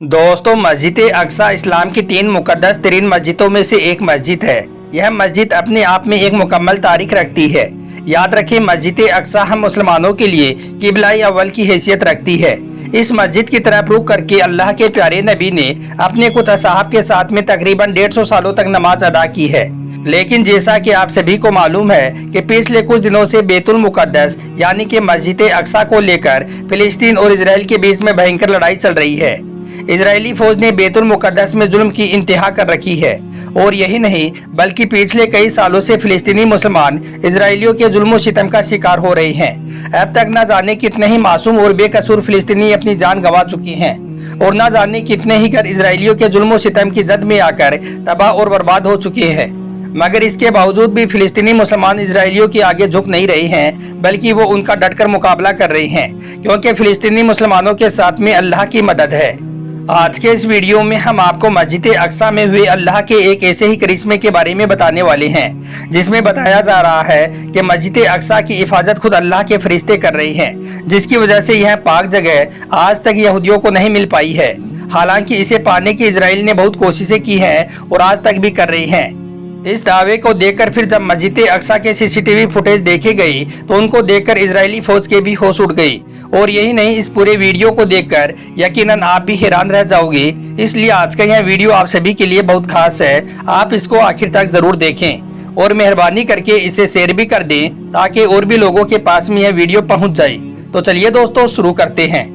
दोस्तों, मस्जिद अक्सा इस्लाम की 3 मुकद्दस तरीन मस्जिदों में से एक मस्जिद है। यह मस्जिद अपने आप में एक मुकम्मल तारीख रखती है। याद रखें, मस्जिद अक्सा हम मुसलमानों के लिए किबला अव्वल की हैसियत रखती है। इस मस्जिद की तरफ रुख करके अल्लाह के प्यारे नबी ने अपने कुछ असहाब के साथ में तकरीबन 150 सालों तक नमाज अदा की है। लेकिन जैसा कि आप सभी को मालूम है कि पिछले कुछ दिनों से बैतुल मुकद्दस यानी कि मस्जिद अक्सा को लेकर फिलिस्तीन और इजराइल के बीच में भयंकर लड़ाई चल रही है। इजरायली फौज ने बैतुल मुकद्दस में जुल्म की इंतहा कर रखी है और यही नहीं बल्कि पिछले कई सालों से फिलिस्तीनी मुसलमान इजरायलियों के जुल्म सितम का शिकार हो रहे हैं। अब तक न जाने कितने ही मासूम और बेकसूर फिलिस्तीनी अपनी जान गंवा चुकी हैं और न जाने कितने ही घर इजरायलियों के जुल्म सितम की जद में आकर तबाह और बर्बाद हो चुके हैं। मगर इसके बावजूद भी फिलिस्तीनी मुसलमान इजरायलियों के आगे झुक नहीं रहे हैं, बल्कि वो उनका डटकर मुकाबला कर रहे हैं, क्योंकि फिलिस्तीनी मुसलमानों के साथ में अल्लाह की मदद है। आज के इस वीडियो में हम आपको मस्जिद अक्सा में हुए अल्लाह के एक ऐसे ही करिश्मे के बारे में बताने वाले हैं, जिसमें बताया जा रहा है कि मस्जिद अक्सा की हिफाजत खुद अल्लाह के फरिश्ते कर रहे हैं, जिसकी वजह से यह पाक जगह आज तक यहूदियों को नहीं मिल पाई है। हालांकि इसे पाने की इजराइल ने बहुत कोशिशें की हैं और आज तक भी कर रही हैं। इस दावे को देखकर फिर जब मस्जिद अक्सा के सीसीटीवी फुटेज देखे गए तो उनको देखकर इजरायली फौज के भी होश उड़ गई। और यही नहीं, इस पूरे वीडियो को देखकर यकीनन आप भी हैरान रह जाओगे। इसलिए आज का यह वीडियो आप सभी के लिए बहुत खास है। आप इसको आखिर तक जरूर देखें और मेहरबानी करके इसे शेयर भी कर दें ताकि और भी लोगों के पास में यह वीडियो पहुंच जाए। तो चलिए दोस्तों, शुरू करते हैं।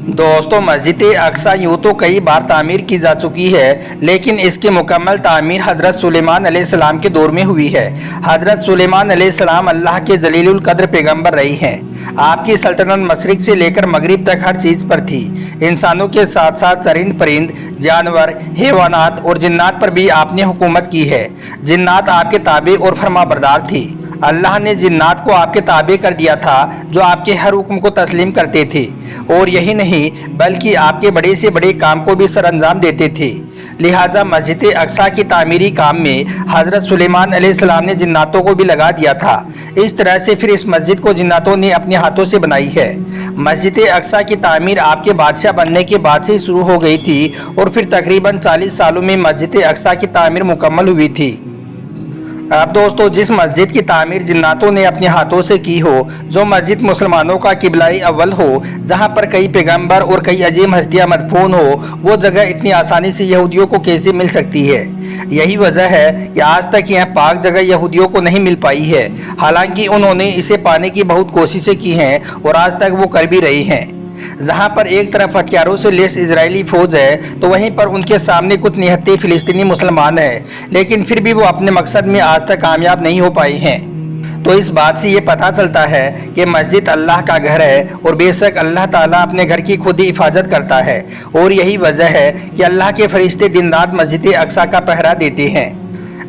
दोस्तों, मस्जिद अक्सा यूँ तो कई बार तामीर की जा चुकी है, लेकिन इसकी मुकम्मल तामीर हज़रत सुलेमान अलैहिस्सलाम के दौर में हुई है। हज़रत सुलेमान अलैहिस्सलाम अल्लाह के जलीलुल कद्र पैगम्बर रही हैं। आपकी सल्तनत मशरिक से लेकर मगरिब तक हर चीज़ पर थी। इंसानों के साथ साथ चरिंद परिंद, जानवर, हैवानात और जिन्नात पर भी आपने हुकूमत की है। जिन्नात आपके ताबे और फरमाबरदार थी। अल्लाह ने जिन्नात को आपके ताबे कर दिया था, जो आपके हर हुक्म को तस्लीम करते थे और यही नहीं बल्कि आपके बड़े से बड़े काम को भी सरअंजाम देते थे। लिहाजा मस्जिद अक्सा की तामीरी काम में हज़रत सुलेमान अलैहिस्सलाम ने जिन्नातों को भी लगा दिया था। इस तरह से फिर इस मस्जिद को जिन्नातों ने अपने हाथों से बनाई है। मस्जिद अक्सा की तामीर आपके बादशाह बनने के बाद से शुरू हो गई थी और फिर तकरीबन 40 सालों में मस्जिद अक्सा की तामीर मुकम्मल हुई थी। अब दोस्तों, जिस मस्जिद की तामीर जिन्नातों ने अपने हाथों से की हो, जो मस्जिद मुसलमानों का किबलाई अव्वल हो, जहां पर कई पैगंबर और कई अजीम हस्तियां मदफून हो, वो जगह इतनी आसानी से यहूदियों को कैसे मिल सकती है? यही वजह है कि आज तक यह पाक जगह यहूदियों को नहीं मिल पाई है। हालांकि उन्होंने इसे पाने की बहुत कोशिशें की हैं और आज तक वो कर भी रही हैं। जहां पर एक तरफ हथियारों से लेस इजरायली फौज है तो वहीं पर उनके सामने कुछ निहत्ते फिलिस्तीनी मुसलमान हैं, लेकिन फिर भी वो अपने मकसद में आज तक कामयाब नहीं हो पाए हैं। तो इस बात से ये पता चलता है कि मस्जिद अल्लाह का घर है और बेशक अल्लाह ताला अपने घर की खुद ही हिफाजत करता है और यही वजह है कि अल्लाह के फरिश्ते दिन रात मस्जिद अक्सा का पहरा देते हैं।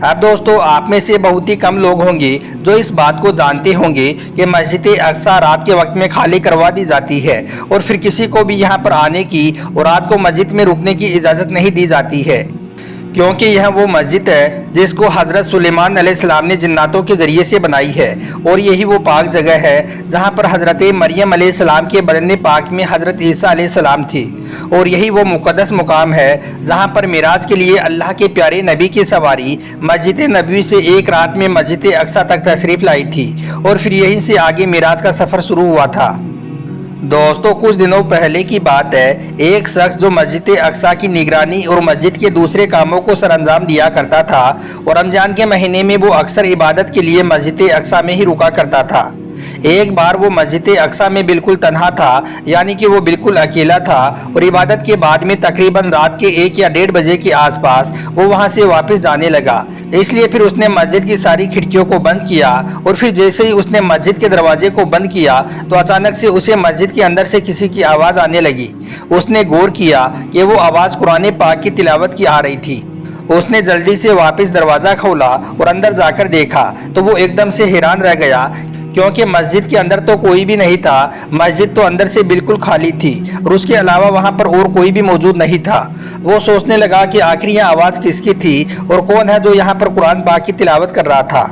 अब दोस्तों, आप में से बहुत ही कम लोग होंगे जो इस बात को जानते होंगे कि मस्जिद अक्सा रात के वक्त में खाली करवा दी जाती है और फिर किसी को भी यहाँ पर आने की और रात को मस्जिद में रुकने की इजाज़त नहीं दी जाती है, क्योंकि यह वो मस्जिद है जिसको हज़रत सुलेमान अलैहिस्सलाम ने जिन्नातों के ज़रिए से बनाई है और यही वो पाक जगह है जहाँ पर हज़रत मरियम अलैहिस्सलाम के बदन पाक में हज़रत ईसा अलैहिस्सलाम थी और यही वो मुक़द्दस मुकाम है जहाँ पर मिराज के लिए अल्लाह के प्यारे नबी की सवारी मस्जिद नबवी से एक रात में मस्जिद अक्सा तक तशरीफ़ लाई थी और फिर यहीं से आगे मिराज का सफ़र शुरू हुआ था। दोस्तों, कुछ दिनों पहले की बात है, एक शख्स जो मस्जिद अक्सा की निगरानी और मस्जिद के दूसरे कामों को सरअंजाम दिया करता था और रमजान के महीने में वो अक्सर इबादत के लिए मस्जिद अक्सा में ही रुका करता था। एक बार वो मस्जिद अक्सा में बिल्कुल तन्हा था, यानी कि वो बिल्कुल अकेला था और इबादत के बाद में तकरीबन रात के 1 या 1:30 बजे के आसपास वो वहाँ से वापस जाने लगा। इसलिए फिर उसने मस्जिद की सारी खिड़कियों को बंद किया और फिर जैसे ही उसने मस्जिद के दरवाजे को बंद किया तो अचानक से उसे मस्जिद के अंदर से किसी की आवाज़ आने लगी। उसने गौर किया कि वो आवाज़ कुरान पाक की तिलावत की आ रही थी। उसने जल्दी से वापस दरवाज़ा खोला और अंदर जाकर देखा तो वो एकदम से हैरान रह गया, क्योंकि मस्जिद के अंदर तो कोई भी नहीं था। मस्जिद तो अंदर से बिल्कुल खाली थी और उसके अलावा वहाँ पर और कोई भी मौजूद नहीं था। वो सोचने लगा कि आखिर यह आवाज़ किसकी थी और कौन है जो यहाँ पर कुरान पाक की तिलावत कर रहा था।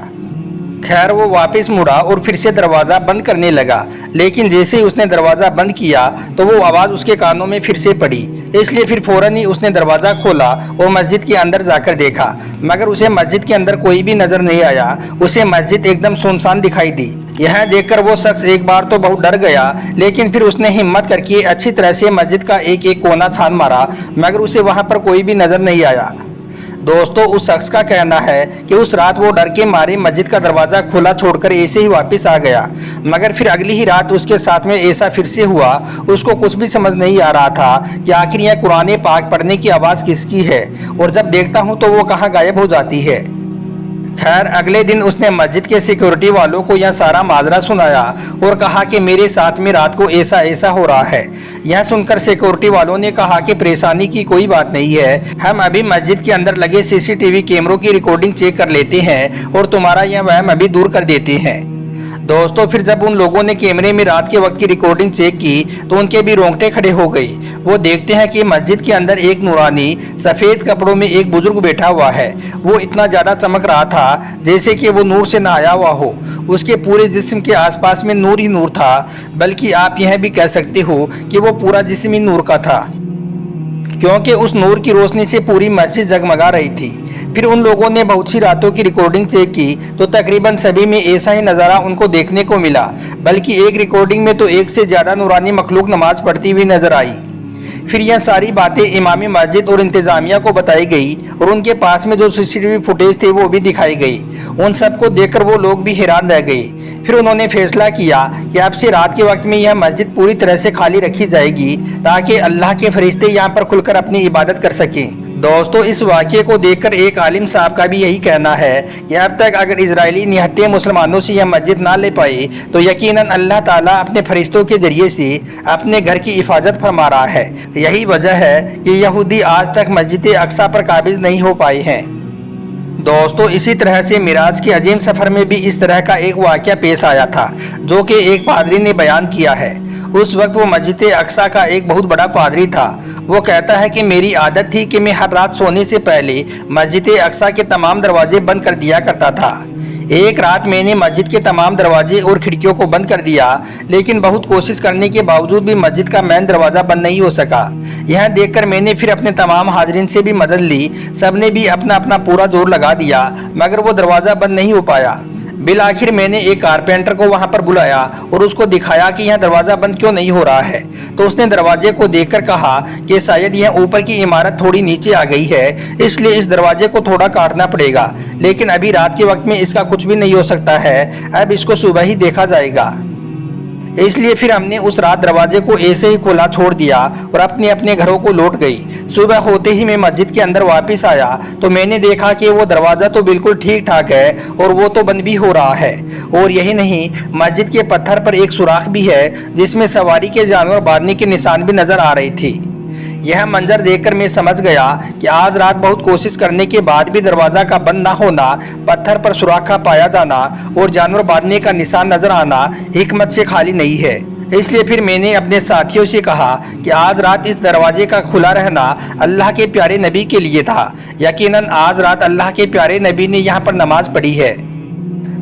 खैर, वो वापस मुड़ा और फिर से दरवाज़ा बंद करने लगा, लेकिन जैसे ही उसने दरवाज़ा बंद किया तो वो आवाज़ उसके कानों में फिर से पड़ी। इसलिए फिर फौरन ही उसने दरवाज़ा खोला और मस्जिद के अंदर जाकर देखा, मगर उसे मस्जिद के अंदर कोई भी नजर नहीं आया। उसे मस्जिद एकदम सुनसान दिखाई दी। यह देखकर वो शख्स एक बार तो बहुत डर गया, लेकिन फिर उसने हिम्मत करके अच्छी तरह से मस्जिद का एक एक कोना छान मारा, मगर उसे वहां पर कोई भी नजर नहीं आया। दोस्तों, उस शख्स का कहना है कि उस रात वो डर के मारे मस्जिद का दरवाज़ा खुला छोड़कर ऐसे ही वापस आ गया, मगर फिर अगली ही रात उसके साथ में ऐसा फिर से हुआ। उसको कुछ भी समझ नहीं आ रहा था कि आखिर यह कुरान पाक पढ़ने की आवाज़ किसकी है, और जब देखता हूँ तो वो कहाँ गायब हो जाती है। खैर, अगले दिन उसने मस्जिद के सिक्योरिटी वालों को यह सारा माजरा सुनाया और कहा कि मेरे साथ में रात को ऐसा ऐसा हो रहा है। यह सुनकर सिक्योरिटी वालों ने कहा कि परेशानी की कोई बात नहीं है, हम अभी मस्जिद के अंदर लगे सीसीटीवी कैमरों की रिकॉर्डिंग चेक कर लेते हैं और तुम्हारा यह वहम अभी दूर कर देते हैं। दोस्तों, फिर जब उन लोगों ने कैमरे में रात के वक्त की रिकॉर्डिंग चेक की तो उनके भी रोंगटे खड़े हो गई। वो देखते हैं कि मस्जिद के अंदर एक नूरानी सफ़ेद कपड़ों में एक बुजुर्ग बैठा हुआ है। वो इतना ज़्यादा चमक रहा था जैसे कि वो नूर से नहाया हुआ हो। उसके पूरे जिस्म के आसपास में नूर ही नूर था, बल्कि आप यह भी कह सकते हो कि वो पूरा जिस्म ही नूर का था, क्योंकि उस नूर की रोशनी से पूरी मस्जिद जगमगा रही थी। फिर उन लोगों ने बहुत सी रातों की रिकॉर्डिंग चेक की तो तकरीबन सभी में ऐसा ही नज़ारा उनको देखने को मिला, बल्कि एक रिकॉर्डिंग में तो एक से ज़्यादा नूरानी मखलूक नमाज पढ़ती हुई नजर आई। फिर यह सारी बातें इमाम मस्जिद और इंतज़ामिया को बताई गई और उनके पास में जो सीसीटीवी फुटेज थे वो भी दिखाई गई। उन सबको देखकर वो लोग भी हैरान रह गए। फिर उन्होंने फैसला किया कि अब से रात के वक्त में यह मस्जिद पूरी तरह से खाली रखी जाएगी ताकि अल्लाह के फरिश्ते यहाँ पर खुलकर अपनी इबादत कर सकें। दोस्तों, इस वाक़े को देखकर एक आलिम साहब का भी यही कहना है कि अब तक अगर इजरायली निहत्ते मुसलमानों से यह मस्जिद ना ले पाए तो यकीनन अल्लाह ताला अपने फरिश्तों के जरिए से अपने घर की हिफाजत फरमा रहा है। यही वजह है कि यहूदी आज तक मस्जिद अक्सा पर काबिज नहीं हो पाए हैं। दोस्तों, इसी तरह से मिराज के अजीम सफ़र में भी इस तरह का एक वाक़या पेश आया था, जो कि एक पादरी ने बयान किया है। उस वक्त वो मस्जिद अक्सा का एक बहुत बड़ा पादरी था। वो कहता है कि मेरी आदत थी कि मैं हर रात सोने से पहले मस्जिद अक्सा के तमाम दरवाजे बंद कर दिया करता था। एक रात मैंने मस्जिद के तमाम दरवाजे और खिड़कियों को बंद कर दिया, लेकिन बहुत कोशिश करने के बावजूद भी मस्जिद का मेन दरवाज़ा बंद नहीं हो सका। यह देखकर मैंने फिर अपने तमाम हाजरीन से भी मदद ली। सबने भी अपना अपना पूरा जोर लगा दिया, मगर वो दरवाज़ा बंद नहीं हो पाया। बिल आखिर मैंने एक कारपेंटर को वहां पर बुलाया और उसको दिखाया कि यह दरवाज़ा बंद क्यों नहीं हो रहा है। तो उसने दरवाजे को देखकर कहा कि शायद यह ऊपर की इमारत थोड़ी नीचे आ गई है, इसलिए इस दरवाजे को थोड़ा काटना पड़ेगा, लेकिन अभी रात के वक्त में इसका कुछ भी नहीं हो सकता है, अब इसको सुबह ही देखा जाएगा। इसलिए फिर हमने उस रात दरवाजे को ऐसे ही खुला छोड़ दिया और अपने अपने घरों को लौट गई। सुबह होते ही मैं मस्जिद के अंदर वापस आया तो मैंने देखा कि वो दरवाज़ा तो बिल्कुल ठीक ठाक है और वो तो बंद भी हो रहा है। और यही नहीं, मस्जिद के पत्थर पर एक सुराख भी है जिसमें सवारी के जानवर बांधने के निशान भी नजर आ रही थी। यह मंजर देखकर मैं समझ गया कि आज रात बहुत कोशिश करने के बाद भी दरवाज़ा का बंद ना होना, पत्थर पर सुराख का पाया जाना और जानवर बांधने का निशान नजर आना हिकमत से खाली नहीं है। इसलिए फिर मैंने अपने साथियों से कहा कि आज रात इस दरवाजे का खुला रहना अल्लाह के प्यारे नबी के लिए था। यकीनन आज रात अल्लाह के प्यारे नबी ने यहाँ पर नमाज पढ़ी है।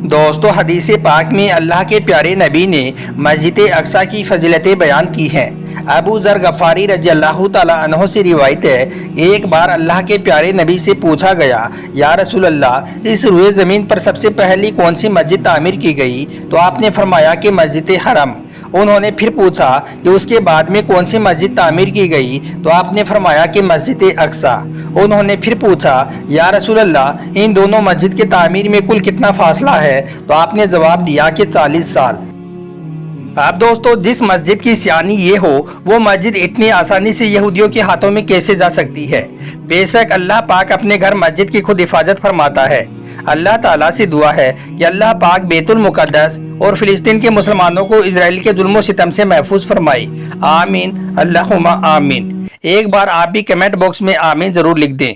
दोस्तों, हदीस पाक में अल्लाह के प्यारे नबी ने मस्जिद अक्सा की फजीलतें बयान की हैं। अबू ज़र गफ़ारी रज़ियल्लाहु ताला अन्हु से रिवायत है, एक बार अल्लाह के प्यारे नबी से पूछा गया, या रसूल अल्लाह, इस रुए ज़मीन पर सबसे पहली कौन सी मस्जिद तामीर की गई? तो आपने फरमाया कि मस्जिद हरम। उन्होंने फिर पूछा कि उसके बाद में कौन सी मस्जिद तामीर की गई? तो आपने फरमाया कि मस्जिद अक्सा। उन्होंने फिर पूछा, या रसूल अल्लाह, इन दोनों मस्जिद के तामीर में कुल कितना फासला है? तो आपने जवाब दिया कि 40 साल। अब दोस्तों, जिस मस्जिद की सियानी ये हो, वो मस्जिद इतनी आसानी से यहूदियों के हाथों में कैसे जा सकती है? बेशक अल्लाह पाक अपने घर मस्जिद की खुद हिफाजत फरमाता है। अल्लाह ताला से दुआ है कि अल्लाह पाक बैतुल मुक़द्दस और फिलिस्तीन के मुसलमानों को इजराइल के जुल्म सितम से महफूज फरमाए। आमीन, अल्लाहुम्मा आमीन। एक बार आप भी कमेंट बॉक्स में आमीन जरूर लिख दें।